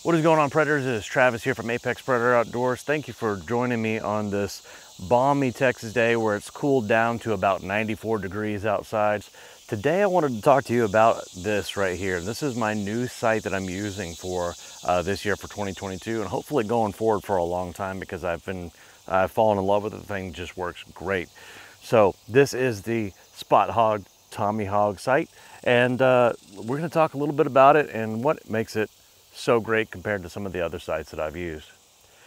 What is going on, Predators? It is Travis here from Apex Predator Outdoors. Thank you for joining me on this balmy Texas day where it's cooled down to about 94 degrees outside. Today I wanted to talk to you about this right here. This is my new sight that I'm using for this year for 2022, and hopefully going forward for a long time, because I've fallen in love with it. The thing just works great. So this is the Spot Hogg Tommy Hogg sight, and we're going to talk a little bit about it and what makes it so great compared to some of the other sites that I've used.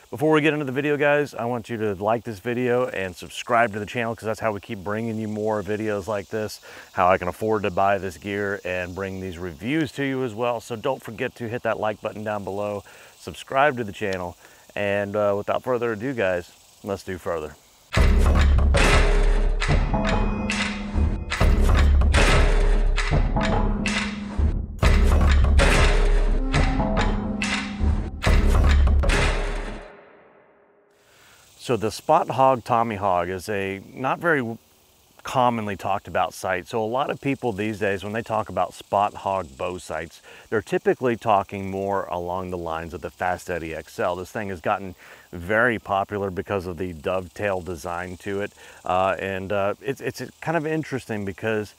Before we get into the video, guys, I want you to like this video and subscribe to the channel, because that's how we keep bringing you more videos like this, how I can afford to buy this gear and bring these reviews to you as well. So don't forget to hit that like button down below, subscribe to the channel, and without further ado, guys, let's do further. So the Spot Hogg Tommy Hogg is a not very commonly talked about sight. So a lot of people these days, when they talk about Spot Hogg bow sights, they're typically talking more along the lines of the Fast Eddie XL. This thing has gotten very popular because of the dovetail design to it. It's kind of interesting because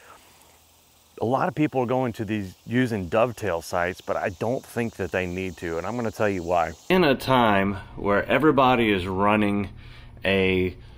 a lot of people are going to these using dovetail sights, but I don't think that they need to, and I'm going to tell you why. In a time where everybody is running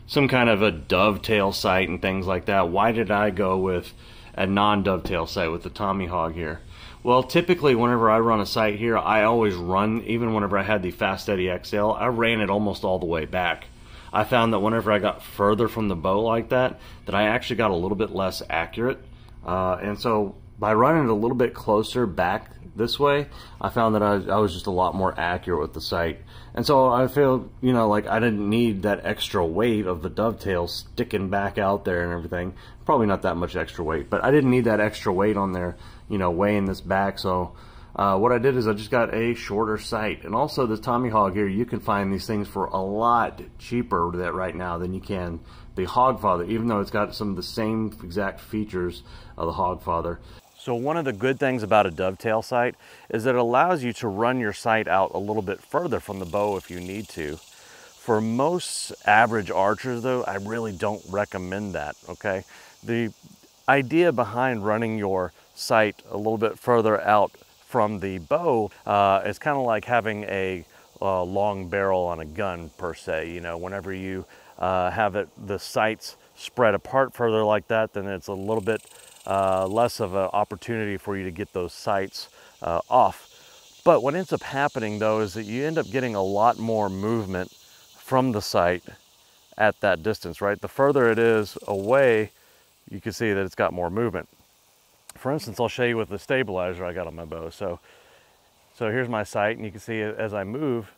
some kind of a dovetail sight and things like that, why did I go with a non-dovetail sight with the Tommy Hogg here? Well, typically whenever I run a sight here, I always run, even whenever I had the Fast Eddie XL, I ran it almost all the way back. I found that whenever I got further from the bow like that I actually got a little bit less accurate. And so by running it a little bit closer back this way, I found that I was just a lot more accurate with the sight. And so I feel, you know, like I didn't need that extra weight of the dovetail sticking back out there and everything. Probably not that much extra weight, but I didn't need that extra weight on there, you know, weighing this back. So what I did is I just got a shorter sight. And also the Tommy Hogg here, you can find these things for a lot cheaper right now than you can the Hogfather, even though it's got some of the same exact features of the Hogfather. So one of the good things about a dovetail sight is that it allows you to run your sight out a little bit further from the bow if you need to. For most average archers though, I really don't recommend that, okay? The idea behind running your sight a little bit further out from the bow is kind of like having a long barrel on a gun per se. You know, whenever you have the sights spread apart further like that, then it's a little bit less of an opportunity for you to get those sights off. But what ends up happening though is that you end up getting a lot more movement from the sight at that distance, right? The further it is away, you can see that it's got more movement. For instance, I'll show you with the stabilizer I got on my bow. So here's my sight, and you can see as I move,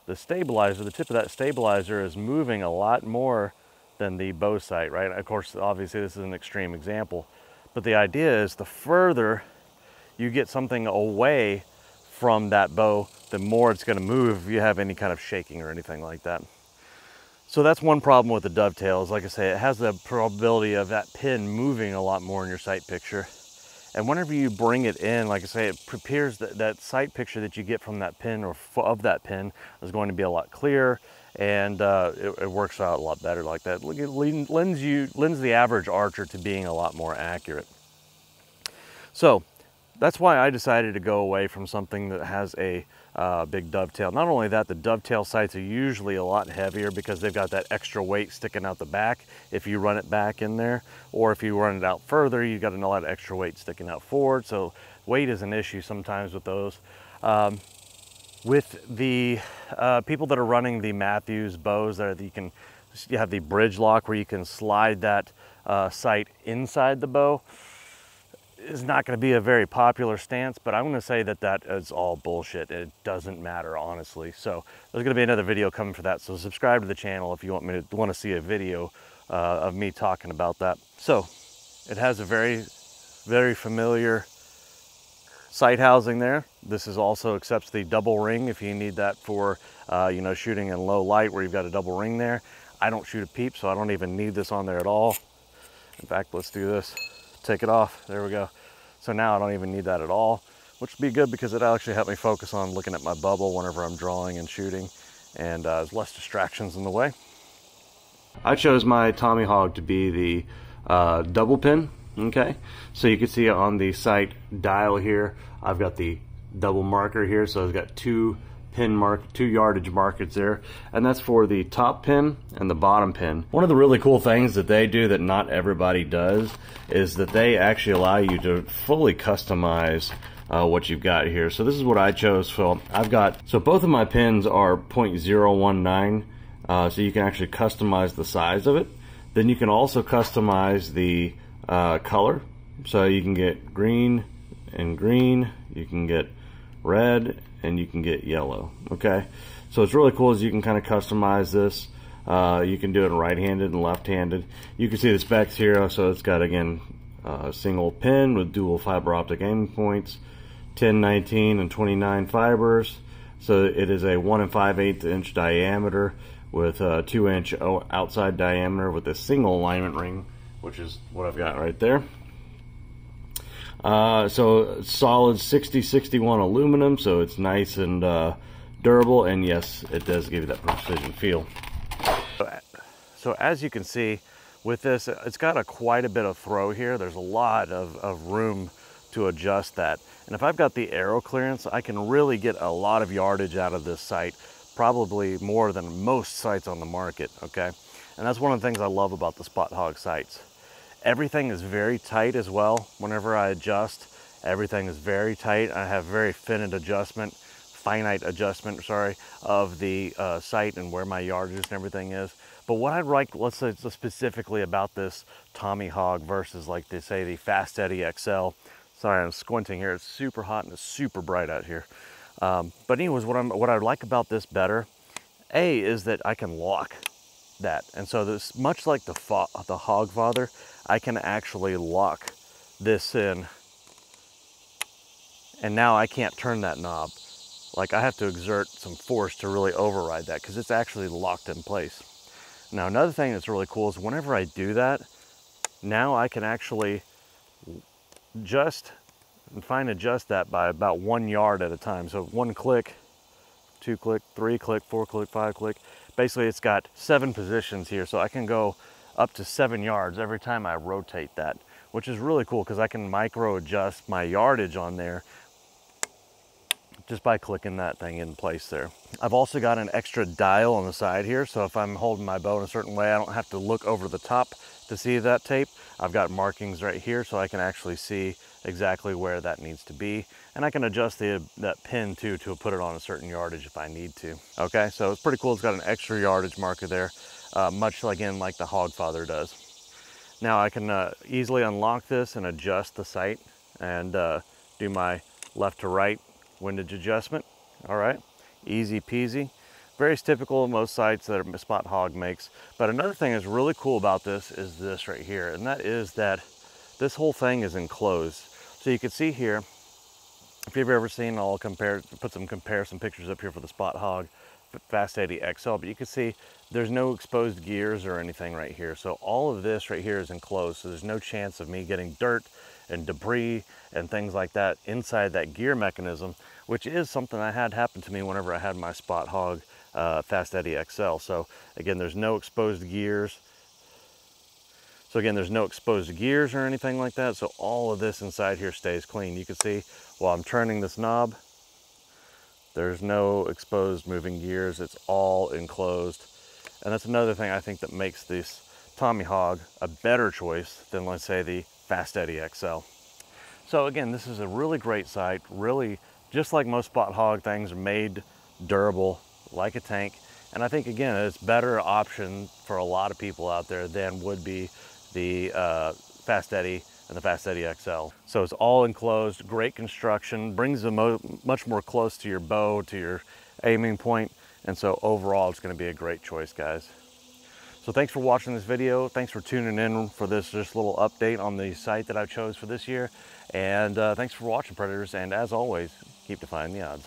the stabilizer, the tip of that stabilizer is moving a lot more than the bow sight, right? Of course, obviously this is an extreme example, but the idea is the further you get something away from that bow, the more it's going to move if you have any kind of shaking or anything like that. So that's one problem with the dovetail, is like I say, it has the probability of that pin moving a lot more in your sight picture. And whenever you bring it in, like I say, it prepares that sight picture that you get from that pin or of that pin is going to be a lot clearer, and it works out a lot better like that. It lends the average archer to being a lot more accurate. So that's why I decided to go away from something that has a big dovetail. Not only that, the dovetail sights are usually a lot heavier because they've got that extra weight sticking out the back if you run it back in there, or if you run it out further, you've got a lot of extra weight sticking out forward. So weight is an issue sometimes with those. With the people that are running the Matthews bows, you have the bridge lock where you can slide that sight inside the bow. Is not going to be a very popular stance, but I'm going to say that is all bullshit. It doesn't matter, honestly. So there's going to be another video coming for that. So subscribe to the channel if you want to see a video of me talking about that. So it has a very, very familiar sight housing there. This is also accepts the double ring if you need that for you know, shooting in low light where you've got a double ring there. I don't shoot a peep, so I don't even need this on there at all. In fact, let's do this. Take it off. There we go. So now I don't even need that at all. which would be good because it actually helped me focus on looking at my bubble whenever I'm drawing and shooting, and there's less distractions in the way. I chose my Tommy Hogg to be the double pin. Okay, so you can see on the sight dial here, I've got the double marker here, so I've got two yardage markers there, and that's for the top pin and the bottom pin. One of the really cool things that they do that not everybody does is that they actually allow you to fully customize what you've got here. So this is what I chose. So both of my pins are 0.019, so you can actually customize the size of it. Then you can also customize the color, so you can get green and green, you can get red, and you can get yellow. Okay, so it's really cool as you can kind of customize this. You can do it right-handed and left-handed. You can see the specs here. So it's got, again, a single pin with dual fiber optic aiming points, 10, 19, and 29 fibers. So it is a 1 5/8 inch diameter with a 2-inch outside diameter with a single alignment ring, which is what I've got right there. So solid 6061 aluminum, so it's nice and durable, and yes, it does give you that precision feel. So as you can see with this, it's got quite a bit of throw here. There's a lot of room to adjust that, and if I've got the arrow clearance, I can really get a lot of yardage out of this sight, probably more than most sights on the market. Okay, and that's one of the things I love about the Spot Hogg sights. Everything is very tight as well. Whenever I adjust, everything is very tight. I have very finite adjustment, of the sight and where my yardage and everything is. But what I like, let's say specifically about this Tommy Hogg versus, like they say, the Fast Eddy XL. Sorry, I'm squinting here. It's super hot and it's super bright out here. But anyways, what I like about this better, is that I can lock that, and so this, much like the Hogfather, I can actually lock this in, and now I can't turn that knob. Like, I have to exert some force to really override that because it's actually locked in place. Now, another thing that's really cool is whenever I do that, now I can actually adjust that by about 1 yard at a time. So 1 click, 2 click, 3 click, 4 click, 5 click. Basically, it's got 7 positions here, so I can go up to 7 yards every time I rotate that, which is really cool because I can micro adjust my yardage on there just by clicking that thing in place there. I've also got an extra dial on the side here, so if I'm holding my bow in a certain way, I don't have to look over the top to see that tape. I've got markings right here, so I can actually see exactly where that needs to be, and I can adjust that pin too to put it on a certain yardage if I need to. Okay, so it's pretty cool. It's got an extra yardage marker there, much again like the Hogfather does. Now I can easily unlock this and adjust the sight and do my left to right windage adjustment. All right, easy peasy. Very typical of most sights that Spot Hogg makes. But another thing that's really cool about this is this right here, and that is that this whole thing is enclosed. So you can see here, if you've ever seen, I'll put some comparison pictures up here for the Spot Hogg Fast Eddy XL, but you can see there's no exposed gears or anything right here. So all of this right here is enclosed, so there's no chance of me getting dirt and debris and things like that inside that gear mechanism, which is something I had happen to me whenever I had my Spot Hogg Fast Eddy XL. So again, there's no exposed gears. So again, there's no exposed gears or anything like that. So all of this inside here stays clean. You can see while I'm turning this knob, there's no exposed moving gears. It's all enclosed. And that's another thing I think that makes this Tommy Hogg a better choice than, let's say, the Fast Eddy XL. So again, this is a really great sight. Really, just like most Spot Hogg things, are made durable like a tank. And I think, again, it's a better option for a lot of people out there than would be the Fast Eddy and the Fast Eddy XL. So it's all enclosed, great construction, brings them much more close to your bow, to your aiming point. And so overall, it's gonna be a great choice, guys. So thanks for watching this video. Thanks for tuning in for this just little update on the sight that I chose for this year. And thanks for watching, Predators. And as always, keep defying the odds.